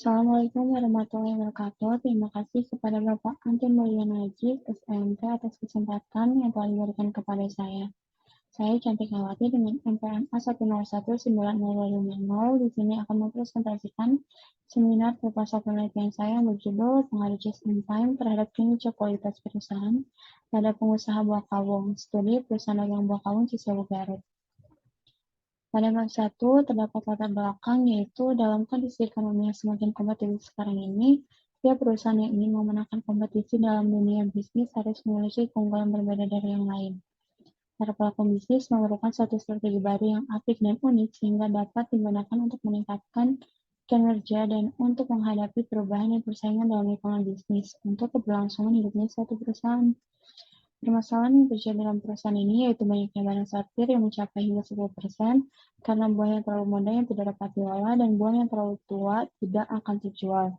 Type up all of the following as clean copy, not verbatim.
Assalamualaikum warahmatullahi wabarakatuh. Terima kasih kepada Bapak Ante Mulia Najib, SMT, atas kesempatan yang telah diberikan kepada saya. Saya Cantikawati dengan MPN A1019050. Di sini akan mempresentasikan seminar proposal penelitian saya yang berjudul Pengaruh Just in Time terhadap kinerja kualitas perusahaan pada pengusaha buah kawung, studi perusahaan dagang buah kawung Cisewu Garut. Pada bab 1 terdapat latar belakang, yaitu dalam kondisi ekonomi yang semakin kompetitif sekarang ini, setiap perusahaan yang ingin memenangkan kompetisi dalam dunia bisnis harus memiliki keunggulan berbeda dari yang lain. Para pelaku bisnis memerlukan suatu strategi baru yang apik dan unik sehingga dapat digunakan untuk meningkatkan kinerja dan untuk menghadapi perubahan dan persaingan dalam ekonomi bisnis untuk keberlangsungan hidupnya suatu perusahaan. Permasalahan yang terjadi dalam perusahaan ini yaitu banyaknya barang sortir yang mencapai hingga 10% karena buah yang terlalu muda yang tidak dapat diolah dan buah yang terlalu tua tidak akan terjual.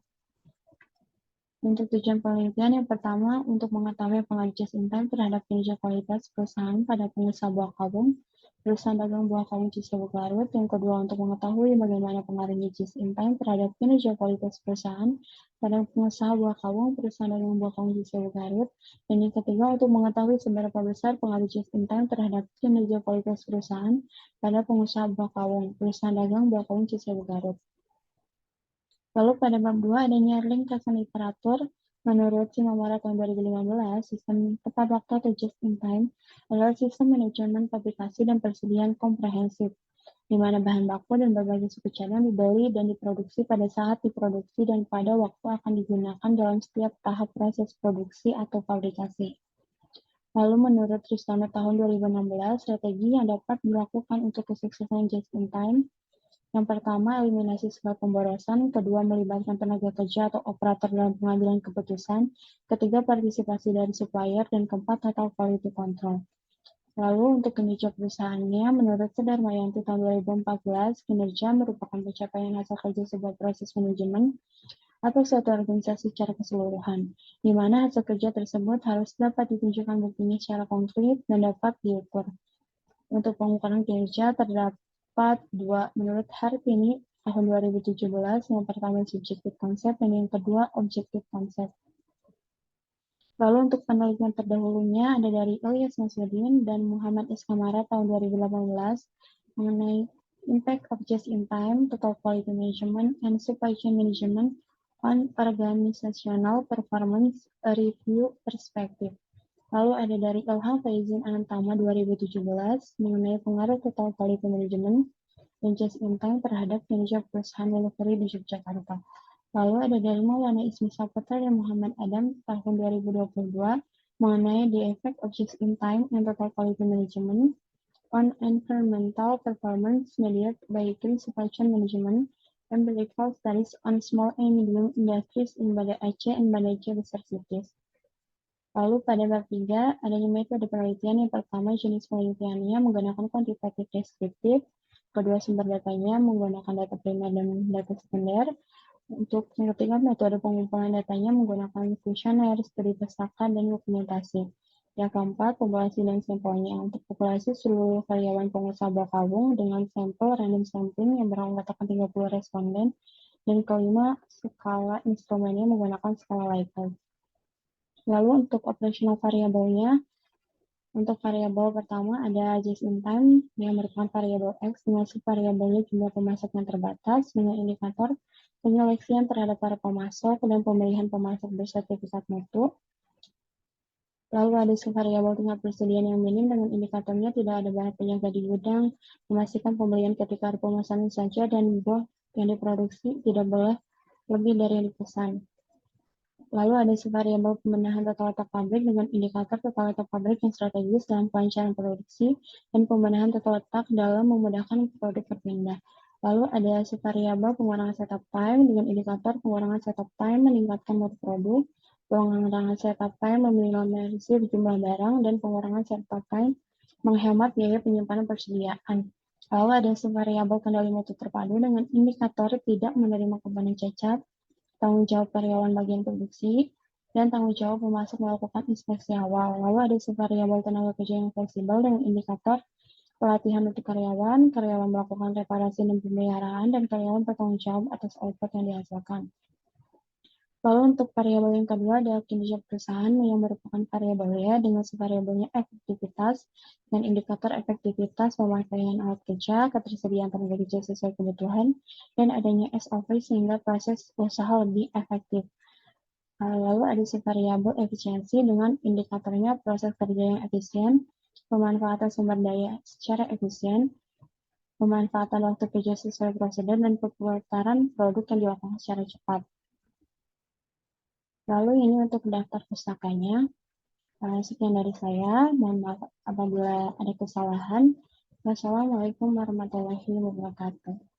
Untuk tujuan penelitian yang pertama, untuk mengetahui pengaruh just in time terhadap kinerja kualitas perusahaan pada pengusaha buah kawung, perusahaan dagang buah kawung Cisewu Garut. Yang kedua, untuk mengetahui bagaimana pengaruhnya just in time terhadap kinerja kualitas perusahaan pada pengusaha buah kawung, perusahaan dagang buah kawung Cisewu Garut. Dan yang ketiga, untuk mengetahui seberapa besar pengaruh just in time terhadap kinerja kualitas perusahaan pada pengusaha buah kawung, perusahaan dagang buah kawung Cisewu Garut. Lalu pada bab 2 adanya ringkasan literatur. Menurut Shimomura tahun 2015, sistem tepat waktu atau just in time adalah sistem manajemen fabrikasi dan persediaan komprehensif, di mana bahan baku dan berbagai suku cadang dibeli dan diproduksi pada saat diproduksi dan pada waktu akan digunakan dalam setiap tahap proses produksi atau fabrikasi. Lalu menurut Tristono tahun 2016, strategi yang dapat dilakukan untuk kesuksesan just in time. Yang pertama, eliminasi segala pemborosan. Kedua, melibatkan tenaga kerja atau operator dalam pengambilan keputusan. Ketiga, partisipasi dari supplier. Dan keempat, total quality control. Lalu untuk kinerja perusahaannya, menurut Sudarmayanti tahun 2014, kinerja merupakan pencapaian hasil kerja sebuah proses manajemen atau suatu organisasi secara keseluruhan, di mana hasil kerja tersebut harus dapat ditunjukkan buktinya secara konkret dan dapat diukur. Untuk pengukuran kinerja terdapat dua menurut Hartini tahun 2017, yang pertama subjective concept dan yang kedua objective concept. Lalu untuk penelitian terdahulunya ada dari Ilyas Masudin dan Muhammad Iskamara tahun 2018 mengenai impact of just in time, total quality management, and supply chain management on organizational performance review perspective. Lalu ada dari Ilham Faizin Anantama 2017 mengenai pengaruh total quality management dan just in time terhadap kinerja perusahaan delivery di Yogyakarta. Lalu ada dari Maulana Ismi Saputra dan Muhammad Adam tahun 2022 mengenai the effect of just in time and total quality management on environmental performance mediated by green supply chain management and empirical studies on small and medium industries in Banda Aceh and Banda Aceh Besar Cities. Lalu pada bab 3, adanya metode penelitian. Yang pertama, jenis penelitiannya menggunakan kuantitatif deskriptif. Kedua, sumber datanya menggunakan data primer dan data sekunder. Untuk yang ketiga, metode pengumpulan datanya menggunakan kuesioner, studi pustaka, dan dokumentasi. Yang keempat, populasi dan sampelnya. Untuk populasi seluruh karyawan pengusaha buah kawung dengan sampel random sampling yang beranggotakan 30 responden. Dan kelima, skala instrumennya menggunakan skala Likert. Lalu untuk operational variabelnya, untuk variabel pertama ada just in time yang merupakan variabel X dengan subvariabelnya jumlah pemasok yang terbatas dengan indikator penyeleksian terhadap para pemasok dan pemilihan pemasok bersertifikat mutu. Lalu ada subvariabel tingkat persediaan yang minim dengan indikatornya tidak ada bahan penjaga di gudang, memastikan pembelian ketika ada pemesanan saja dan buah yang diproduksi tidak boleh lebih dari yang dipesan. Lalu ada subvariabel pembenahan total letak pabrik dengan indikator total letak pabrik yang strategis dalam pelancaran produksi dan pembenahan total letak dalam memudahkan produk berpindah. Lalu ada subvariabel pengurangan setup time dengan indikator pengurangan setup time meningkatkan mutu produk, pengurangan setup time meminimalisir jumlah barang, dan pengurangan setup time menghemat biaya penyimpanan persediaan. Lalu ada subvariabel kendali mutu terpadu dengan indikator tidak menerima komponen cacat, tanggung jawab karyawan bagian produksi, dan tanggung jawab pemasok melakukan inspeksi awal. Lalu ada subvariabel tenaga kerja yang fleksibel dengan indikator pelatihan untuk karyawan, karyawan melakukan reparasi dan pemeliharaan, dan karyawan bertanggung jawab atas output yang dihasilkan. Lalu untuk variabel yang kedua adalah kinerja perusahaan yang merupakan variabelnya dengan subvariabelnya efektivitas dan indikator efektivitas pemakaian alat kerja, ketersediaan tenaga kerja sesuai kebutuhan, dan adanya SOV sehingga proses usaha lebih efektif. Lalu ada subvariabel efisiensi dengan indikatornya proses kerja yang efisien, pemanfaatan sumber daya secara efisien, pemanfaatan waktu kerja sesuai prosedur, dan pemutaran produk yang dilakukan secara cepat. Lalu ini untuk daftar pustakanya. Sekian dari saya. Mohon maaf apabila ada kesalahan. Wassalamualaikum warahmatullahi wabarakatuh.